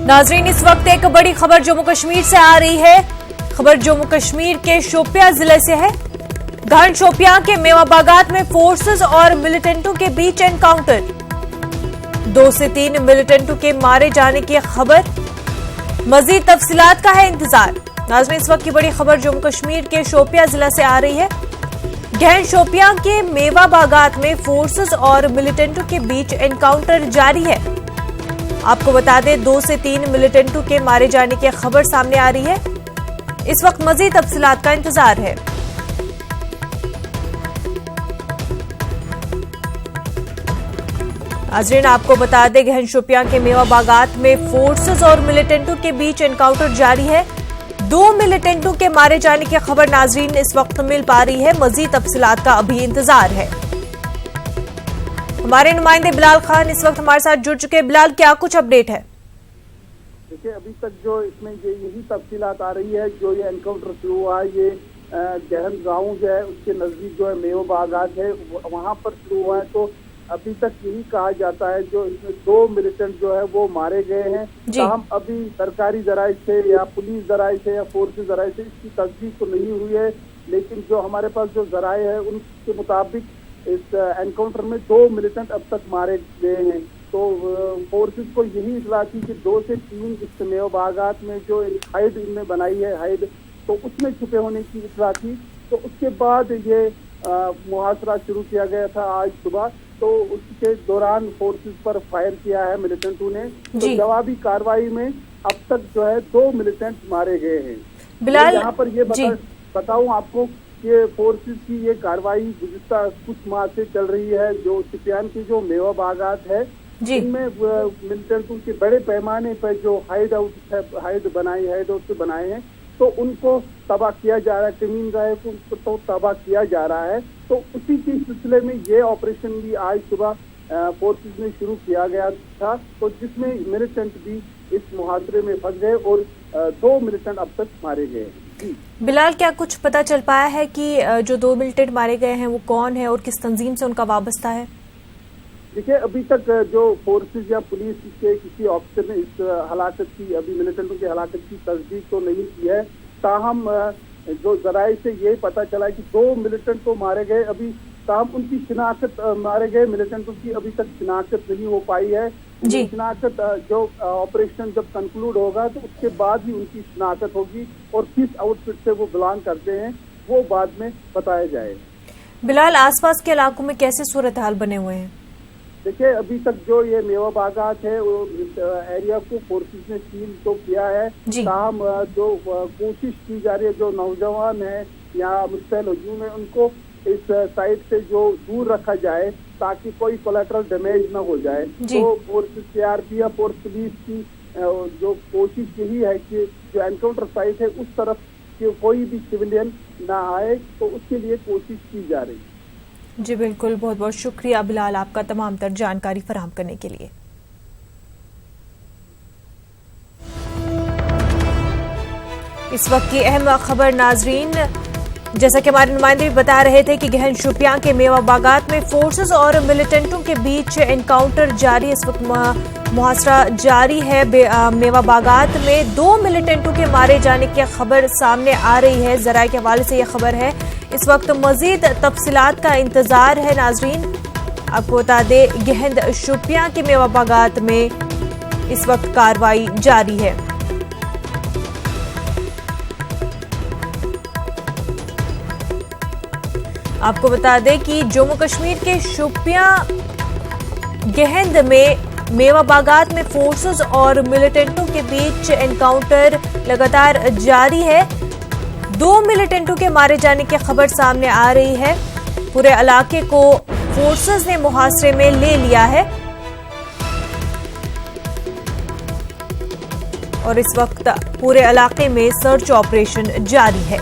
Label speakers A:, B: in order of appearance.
A: नाजरीन, इस वक्त एक बड़ी खबर जम्मू कश्मीर से आ रही है। खबर जम्मू कश्मीर के शोपियां जिले से है। घन शोपियां के मेवा बागात में फोर्सेस और मिलिटेंटों के बीच एनकाउंटर। 2 से 3 मिलिटेंटों के मारे जाने की खबर। मजीद तफसीलात का है इंतजार। नाजरीन, इस वक्त की बड़ी खबर जम्मू कश्मीर के शोपियां जिला से आ रही है। घन शोपियां के मेवा बागात में फोर्सेस और मिलिटेंटों के बीच एनकाउंटर जारी है। आपको बता दें, 2 से 3 मिलिटेंटों के मारे जाने की खबर सामने आ रही है। इस वक्त मजीद तफसीलात का इंतजार है। नाज़रीन, आपको बता दें, घन शोपियां के मेवा बागात में फोर्सेस और मिलिटेंटों के बीच एनकाउंटर जारी है। 2 मिलिटेंटों के मारे जाने की खबर नाज़रीन इस वक्त मिल पा रही है। मजीद तफसीलात का अभी इंतजार है। हमारे नुमाइंदे बिलाल खान इस वक्त हमारे साथ जुड़ चुके हैं। बिलाल, क्या कुछ अपडेट है?
B: देखिए, अभी तक जो इसमें यही तफसीलात आ रही है। जो ये एनकाउंटर शुरू हुआ है, ये गहन गांव जो है उसके नजदीक जो है मेवा बागात है, वहां पर शुरू हुआ है। तो अभी तक यही कहा जाता है जो इसमें 2 मिलिटेंट जो है वो मारे गए हैं। हम अभी सरकारी जराये से या पुलिस जराये से या फोर्सेस जराये से इसकी तस्दीक तो नहीं हुई है, लेकिन जो हमारे पास जो जराये है उनके मुताबिक इस एनकाउंटर में 2 मिलिटेंट अब तक मारे गए हैं। तो फोर्सेस को यही इतला थी कि 2 से 3 इस मेवा बागात में जो हाइड इनमें बनाई है, हाइड, तो उसमें छुपे होने की इतला थी। तो उसके बाद ये मुहासरा शुरू किया गया था आज सुबह। तो उसके दौरान फोर्सेस पर फायर किया है मिलिटेंटों ने। तो जवाबी कार्रवाई में अब तक जो है 2 मिलिटेंट मारे गए हैं।
A: बिलाल,
B: यहाँ पर ये बताऊं आपको, ये फोर्सेस की ये कार्रवाई गुज़िश्ता कुछ माह से चल रही है। जो शोपियां की जो मेवा बागात है, इनमें मिलिटेंटों के बड़े पैमाने पर जो हाइड हाउस बनाए हैं, तो उनको तबाह किया जा रहा है। कमीन गाहे को उनको तो तबाह किया जा रहा है। तो उसी के सिलसिले में ये ऑपरेशन भी आज सुबह फोर्सेस में शुरू किया गया था, तो जिसमें मिलिटेंट भी इस मुहासरे में फंस गए और 2 मिलिटेंट अब तक मारे गए हैं।
A: बिलाल, क्या कुछ पता चल पाया है कि जो 2 मिलिटेंट मारे गए हैं वो कौन है और किस तंजीम से उनका वाबस्ता है?
B: देखिए, अभी तक जो फोर्सेस या पुलिस के किसी ऑफिसर ने इस हलाकत की, अभी मिलिटेंटों की हलाकत की तस्दीक तो नहीं की है। ताहम जो जराये से ये पता चला कि 2 मिलिटेंट तो मारे गए। अभी ताहम उनकी शिनाख्त, मारे गए मिलिटेंटों की अभी तक शिनाख्त नहीं हो पाई है। शिनाख्त जो ऑपरेशन जब कंक्लूड होगा तो उसके बाद ही उनकी शिनाख्त होगी और किस आउटफिट से वो बिलोंग करते हैं वो बाद में बताया जाएगा।
A: बिलाल, आसपास के इलाकों में कैसे सूरत हाल बने हुए हैं?
B: देखिए, अभी तक जो ये मेवा बागात है वो एरिया को फोर्सेस ने सील तो किया है। ताहम जो कोशिश की जा रही है, जो नौजवान है या मुस्तैल हजूम है, उनको इस साइड से जो दूर रखा जाए ताकि कोई कोलेटरल डैमेज न हो जाए। तो फोर्सेस सीआरपीएफ और पुलिस की जो कोशिश यही है कि जो एनकाउंटर साइट है उस तरफ कि कोई भी सिविलियन ना आए, तो उसके लिए कोशिश की जा रही है।
A: जी बिल्कुल, बहुत बहुत शुक्रिया बिलाल, आपका तमाम तर जानकारी फराहम करने के लिए। इस वक्त की अहम खबर नाजरीन, जैसा कि हमारे नुमाइंदे भी बता रहे थे कि घन शोपियां के मेवा बागात में फोर्सेस और मिलिटेंटों के बीच एनकाउंटर जारी। इस वक्त मुहासरा जारी है। मेवा बागात में 2 मिलिटेंटों के मारे जाने की खबर सामने आ रही है। जराये के हवाले से यह खबर है। इस वक्त मजीद तफसीलात का इंतजार है। नाजरीन, आपको बता दें, गहन शोपियां के मेवा बागात में इस वक्त कार्रवाई जारी है। आपको बता दें कि जम्मू कश्मीर के शोपियां गहंद में मेवा बागात में फोर्सेस और मिलिटेंटों के बीच एनकाउंटर लगातार जारी है। 2 मिलिटेंटों के मारे जाने की खबर सामने आ रही है। पूरे इलाके को फोर्सेस ने मुहासरे में ले लिया है और इस वक्त पूरे इलाके में सर्च ऑपरेशन जारी है।